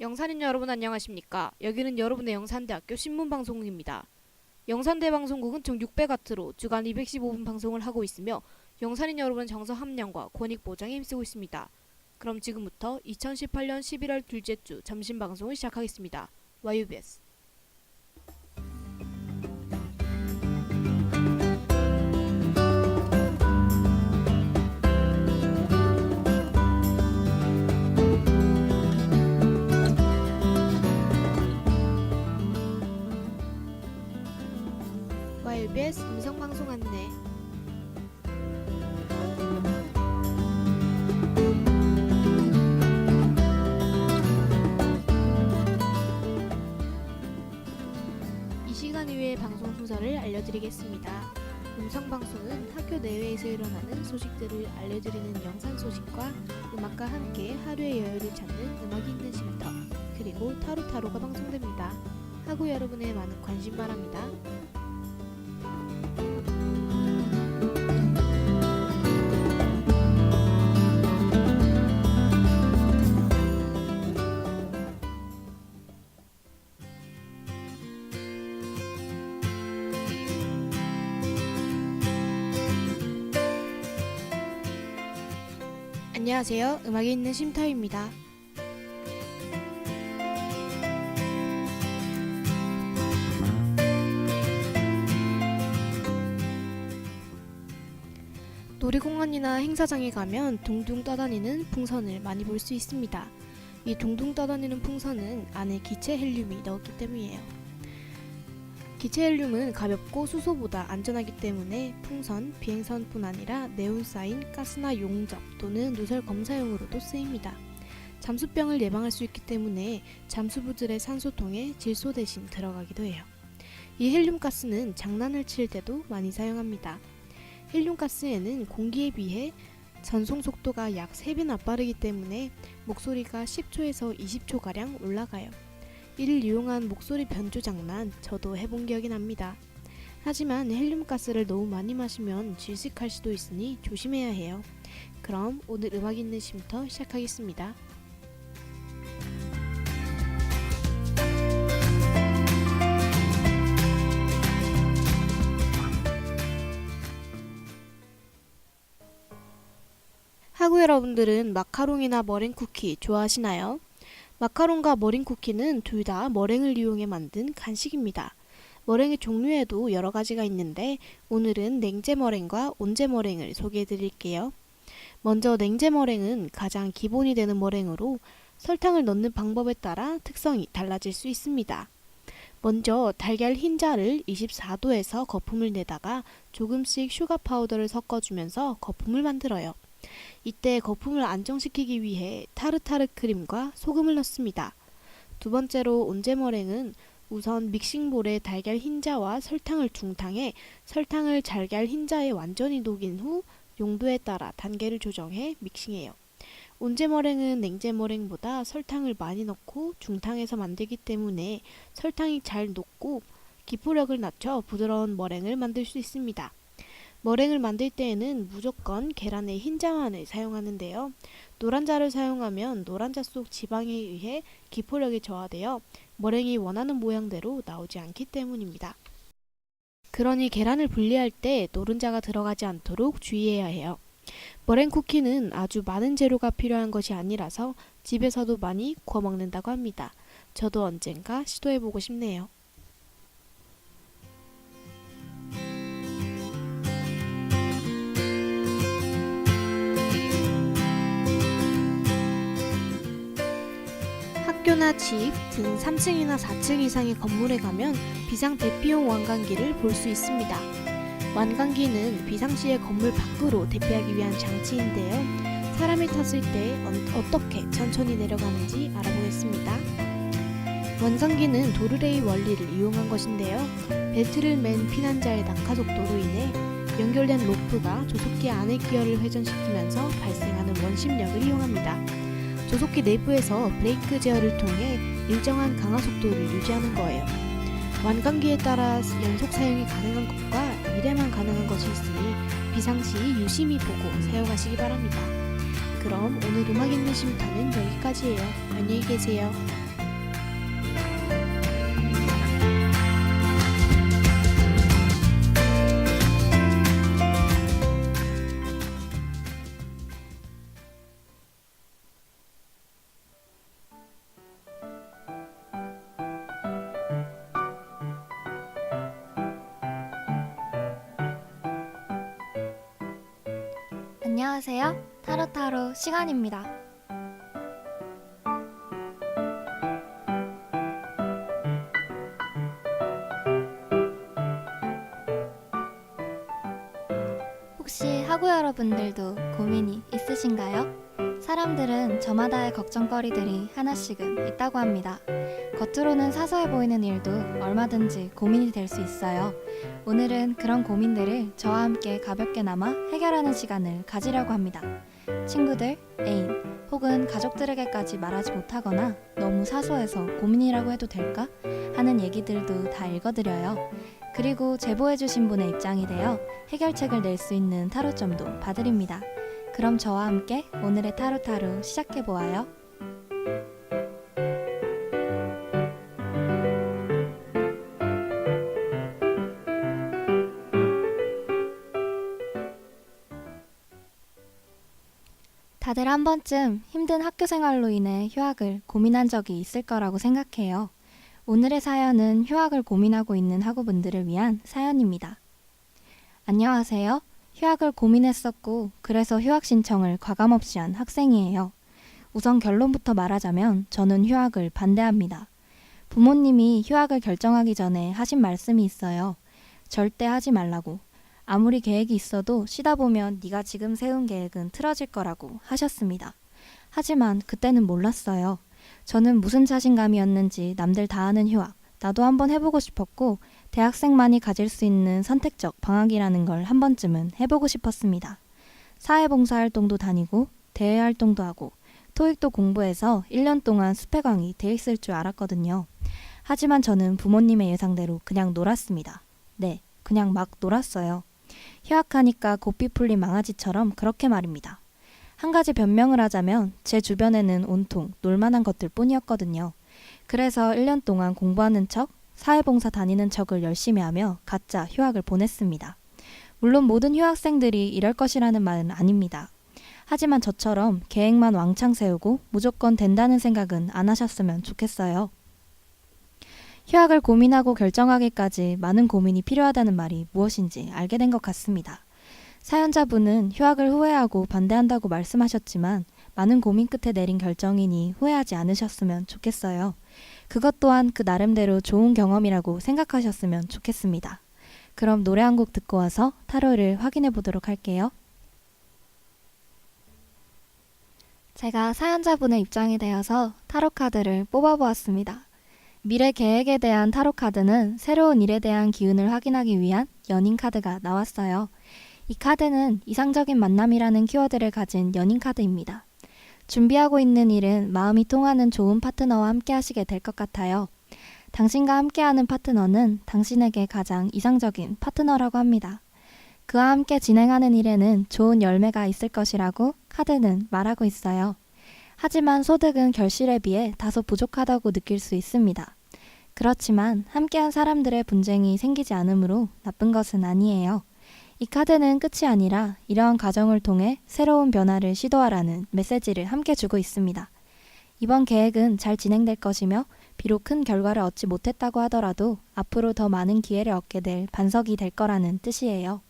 영산인 여러분 안녕하십니까? 여기는 여러분의 영산대학교 신문방송국입니다. 영산대방송국은 총 600와트로 주간 215분 방송을 하고 있으며 영산인 여러분 정서 함량과 권익 보장에 힘쓰고 있습니다. 그럼 지금부터 2018년 11월 둘째 주 점심 방송을 시작하겠습니다. YUBS YUBS 음성방송 안내. 이 시간 이외의 방송 순서를 알려드리겠습니다. 음성방송은 학교 내외에서 일어나는 소식들을 알려드리는 영산 소식과 음악과 함께 하루의 여유를 찾는 음악이 있는 쉼터, 그리고 타로타로가 방송됩니다. 하고 여러분의 많은 관심 바랍니다. 안녕하세요. 음악이 있는 쉼터입니다. 놀이공원이나 행사장에 가면 둥둥 떠다니는 풍선을 많이 볼 수 있습니다. 이 둥둥 떠다니는 풍선은 안에 기체 헬륨이 넣었기 때문이에요. 기체 헬륨은 가볍고 수소보다 안전하기 때문에 풍선, 비행선뿐 아니라 네온사인, 가스나 용접 또는 누설 검사용으로도 쓰입니다. 잠수병을 예방할 수 있기 때문에 잠수부들의 산소통에 질소 대신 들어가기도 해요. 이 헬륨가스는 장난을 칠 때도 많이 사용합니다. 헬륨가스에는 공기에 비해 전송 속도가 약 3배나 빠르기 때문에 목소리가 10초에서 20초가량 올라가요. 이를 이용한 목소리 변조 장난 저도 해본 기억이 납니다. 하지만 헬륨가스를 너무 많이 마시면 질식할 수도 있으니 조심해야 해요. 그럼 오늘 음악 있는 쉼터 시작하겠습니다. 하구 여러분들은 마카롱이나 머랭 쿠키 좋아하시나요? 마카롱과 머랭 쿠키는 둘 다 머랭을 이용해 만든 간식입니다. 머랭의 종류에도 여러 가지가 있는데 오늘은 냉제 머랭과 온제 머랭을 소개해 드릴게요. 먼저 냉제 머랭은 가장 기본이 되는 머랭으로 설탕을 넣는 방법에 따라 특성이 달라질 수 있습니다. 먼저 달걀 흰자를 24도에서 거품을 내다가 조금씩 슈가 파우더를 섞어주면서 거품을 만들어요. 이때 거품을 안정시키기 위해 타르타르 크림과 소금을 넣습니다. 두 번째로 온제 머랭은 우선 믹싱볼에 달걀 흰자와 설탕을 중탕해 설탕을 달걀 흰자에 완전히 녹인 후 용도에 따라 단계를 조정해 믹싱해요. 온제 머랭은 냉제 머랭보다 설탕을 많이 넣고 중탕해서 만들기 때문에 설탕이 잘 녹고 기포력을 낮춰 부드러운 머랭을 만들 수 있습니다. 머랭을 만들 때에는 무조건 계란의 흰자만을 사용하는데요. 노란자를 사용하면 노란자 속 지방에 의해 기포력이 저하되어 머랭이 원하는 모양대로 나오지 않기 때문입니다. 그러니 계란을 분리할 때 노른자가 들어가지 않도록 주의해야 해요. 머랭 쿠키는 아주 많은 재료가 필요한 것이 아니라서 집에서도 많이 구워 먹는다고 합니다. 저도 언젠가 시도해보고 싶네요. 학교나 집 등 3층이나 4층 이상의 건물에 가면 비상 대피용 완강기를 볼 수 있습니다. 완강기는 비상시에 건물 밖으로 대피하기 위한 장치인데요. 사람이 탔을 때 어떻게 천천히 내려가는지 알아보겠습니다. 완강기는 도르레이 원리를 이용한 것인데요. 벨트를 맨 피난자의 낙하 속도로 인해 연결된 로프가 조속기 안의 기어를 회전시키면서 발생하는 원심력을 이용합니다. 조속기 내부에서 브레이크 제어를 통해 일정한 강하 속도를 유지하는 거예요. 완강기에 따라 연속 사용이 가능한 것과 1회만 가능한 것이 있으니 비상시 유심히 보고 사용하시기 바랍니다. 그럼 오늘 음악 있는 쉼터는 여기까지예요. 안녕히 계세요. 안녕하세요. 타로타로 시간입니다. 혹시 하구 여러분들도 고민이 있으신가요? 사람들은 저마다의 걱정거리들이 하나씩은 있다고 합니다. 겉으로는 사소해 보이는 일도 얼마든지 고민이 될 수 있어요. 오늘은 그런 고민들을 저와 함께 가볍게나마 해결하는 시간을 가지려고 합니다. 친구들, 애인, 혹은 가족들에게까지 말하지 못하거나 너무 사소해서 고민이라고 해도 될까? 하는 얘기들도 다 읽어드려요. 그리고 제보해주신 분의 입장이 되어 해결책을 낼 수 있는 타로점도 봐드립니다. 그럼 저와 함께 오늘의 타로타로 시작해보아요. 다들 한 번쯤 힘든 학교 생활로 인해 휴학을 고민한 적이 있을 거라고 생각해요. 오늘의 사연은 휴학을 고민하고 있는 학우분들을 위한 사연입니다. 안녕하세요. 휴학을 고민했었고 그래서 휴학 신청을 과감없이 한 학생이에요. 우선 결론부터 말하자면 저는 휴학을 반대합니다. 부모님이 휴학을 결정하기 전에 하신 말씀이 있어요. 절대 하지 말라고. 아무리 계획이 있어도 쉬다 보면 네가 지금 세운 계획은 틀어질 거라고 하셨습니다. 하지만 그때는 몰랐어요. 저는 무슨 자신감이었는지 남들 다 하는 휴학, 나도 한번 해보고 싶었고 대학생만이 가질 수 있는 선택적 방학이라는 걸 한 번쯤은 해보고 싶었습니다. 사회봉사활동도 다니고 대외활동도 하고 토익도 공부해서 1년 동안 수패광이 돼 있을 줄 알았거든요. 하지만 저는 부모님의 예상대로 그냥 놀았습니다. 네, 그냥 막 놀았어요. 휴학하니까 고삐 풀린 망아지처럼 그렇게 말입니다. 한 가지 변명을 하자면 제 주변에는 온통 놀만한 것들 뿐이었거든요. 그래서 1년 동안 공부하는 척, 사회봉사 다니는 척을 열심히 하며 가짜 휴학을 보냈습니다. 물론 모든 휴학생들이 이럴 것이라는 말은 아닙니다. 하지만 저처럼 계획만 왕창 세우고 무조건 된다는 생각은 안 하셨으면 좋겠어요. 휴학을 고민하고 결정하기까지 많은 고민이 필요하다는 말이 무엇인지 알게 된 것 같습니다. 사연자분은 휴학을 후회하고 반대한다고 말씀하셨지만 많은 고민 끝에 내린 결정이니 후회하지 않으셨으면 좋겠어요. 그것 또한 그 나름대로 좋은 경험이라고 생각하셨으면 좋겠습니다. 그럼 노래 한 곡 듣고 와서 타로를 확인해 보도록 할게요. 제가 사연자분의 입장이 되어서 타로 카드를 뽑아보았습니다. 미래 계획에 대한 타로 카드는 새로운 일에 대한 기운을 확인하기 위한 연인 카드가 나왔어요. 이 카드는 이상적인 만남이라는 키워드를 가진 연인 카드입니다. 준비하고 있는 일은 마음이 통하는 좋은 파트너와 함께 하시게 될 것 같아요. 당신과 함께하는 파트너는 당신에게 가장 이상적인 파트너라고 합니다. 그와 함께 진행하는 일에는 좋은 열매가 있을 것이라고 카드는 말하고 있어요. 하지만 소득은 결실에 비해 다소 부족하다고 느낄 수 있습니다. 그렇지만 함께한 사람들의 분쟁이 생기지 않으므로 나쁜 것은 아니에요. 이 카드는 끝이 아니라 이러한 과정을 통해 새로운 변화를 시도하라는 메시지를 함께 주고 있습니다. 이번 계획은 잘 진행될 것이며 비록 큰 결과를 얻지 못했다고 하더라도 앞으로 더 많은 기회를 얻게 될 반석이 될 거라는 뜻이에요.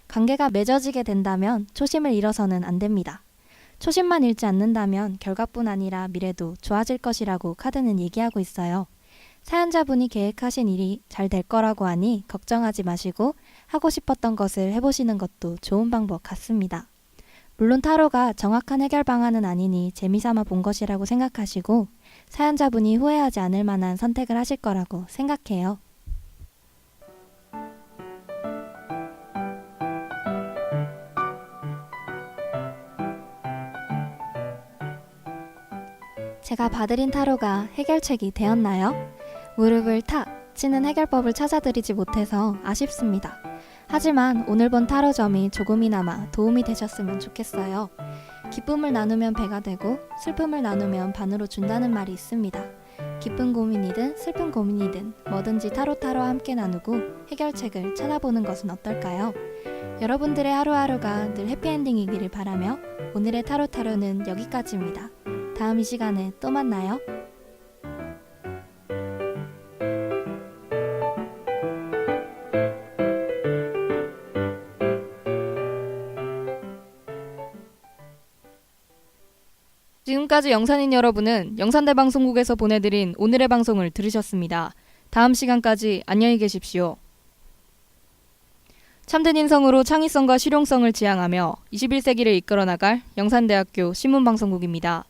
관계가 맺어지게 된다면 초심을 잃어서는 안 됩니다. 초심만 잃지 않는다면 결과뿐 아니라 미래도 좋아질 것이라고 카드는 얘기하고 있어요. 사연자분이 계획하신 일이 잘 될 거라고 하니 걱정하지 마시고 하고 싶었던 것을 해보시는 것도 좋은 방법 같습니다. 물론 타로가 정확한 해결 방안은 아니니 재미삼아 본 것이라고 생각하시고 사연자분이 후회하지 않을 만한 선택을 하실 거라고 생각해요. 제가 봐드린 타로가 해결책이 되었나요? 무릎을 탁 치는 해결법을 찾아드리지 못해서 아쉽습니다. 하지만 오늘 본 타로점이 조금이나마 도움이 되셨으면 좋겠어요. 기쁨을 나누면 배가 되고 슬픔을 나누면 반으로 준다는 말이 있습니다. 기쁜 고민이든 슬픈 고민이든 뭐든지 타로타로와 함께 나누고 해결책을 찾아보는 것은 어떨까요? 여러분들의 하루하루가 늘 해피엔딩이기를 바라며 오늘의 타로타로는 여기까지입니다. 다음 이 시간에 또 만나요. 지금까지 영산인 여러분은 영산대 방송국에서 보내드린 오늘의 방송을 들으셨습니다. 다음 시간까지 안녕히 계십시오. 참된 인성으로 창의성과 실용성을 지향하며 21세기를 이끌어 나갈 영산대학교 신문방송국입니다.